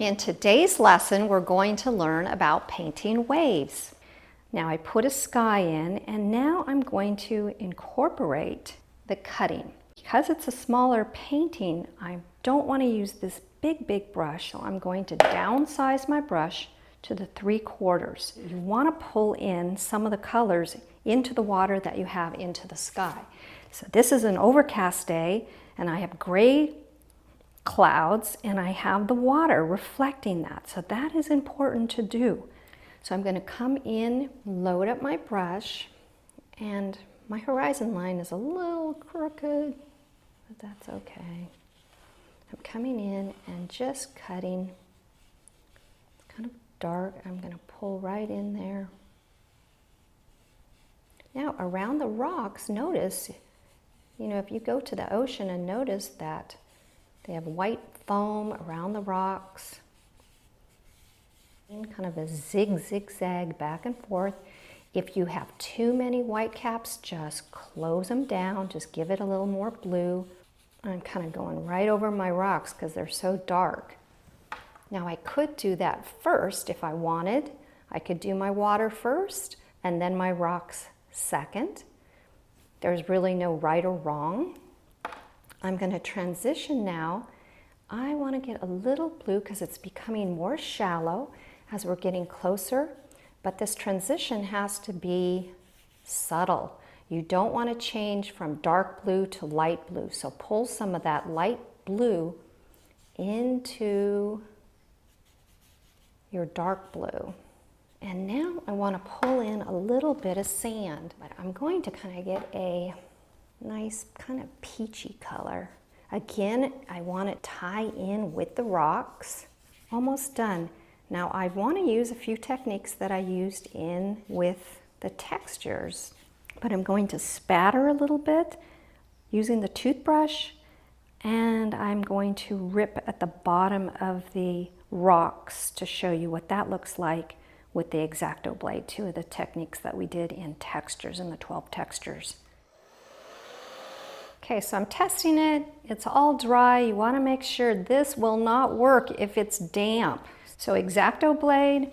In today's lesson, we're going to learn about painting waves. Now I put a sky in, and now I'm going to incorporate the cutting. Because it's a smaller painting, I don't want to use this big brush, so I'm going to downsize my brush to the 3/4. You want to pull in some of the colors into the water that you have into the sky. So this is an overcast day, and I have gray clouds, and I have the water reflecting that. So that is important to do. So I'm going to come in, load up my brush, and my horizon line is a little crooked, but that's okay. I'm coming in and just cutting. It's kind of dark. I'm going to pull right in there. Now around the rocks, notice, if you go to the ocean and notice that they have white foam around the rocks. Kind of a zigzag back and forth. If you have too many white caps, just close them down. Just give it a little more blue. I'm kind of going right over my rocks because they're so dark. Now I could do that first if I wanted. I could do my water first and then my rocks second. There's really no right or wrong. I'm going to transition now. I want to get a little blue because it's becoming more shallow as we're getting closer, but this transition has to be subtle. You don't want to change from dark blue to light blue, so pull some of that light blue into your dark blue. And now I want to pull in a little bit of sand, but I'm going to kind of get a nice kind of peachy color. Again, I want to tie in with the rocks. Almost done. Now I want to use a few techniques that I used in with the textures, but I'm going to spatter a little bit using the toothbrush, and I'm going to rip at the bottom of the rocks to show you what that looks like with the X-Acto blade, two of the techniques that we did in textures, in the 12 textures. Okay, so I'm testing it. It's all dry. You want to make sure this will not work if it's damp. So X-Acto blade,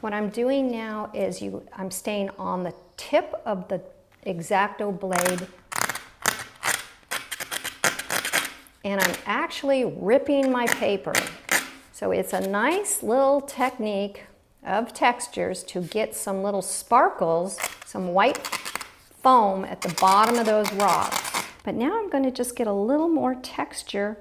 what I'm doing now is I'm staying on the tip of the X-Acto blade, and I'm actually ripping my paper. So it's a nice little technique of textures to get some little sparkles, some white foam at the bottom of those rocks. But now I'm going to just get a little more texture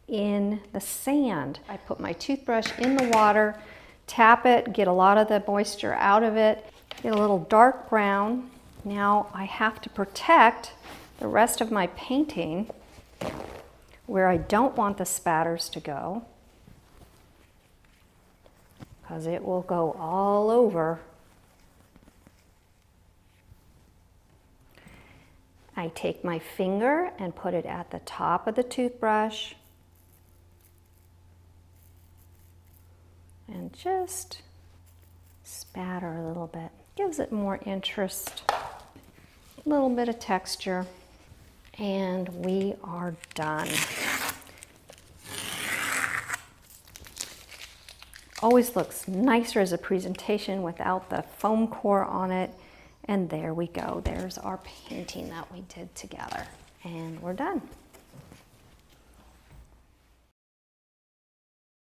in the sand. I put my toothbrush in the water, tap it, get a lot of the moisture out of it, get a little dark brown. Now I have to protect the rest of my painting where I don't want the spatters to go, because it will go all over. I take my finger and put it at the top of the toothbrush and just spatter a little bit. Gives it more interest, a little bit of texture, and we are done. Always looks nicer as a presentation without the foam core on it. And there we go. There's our painting that we did together. And we're done.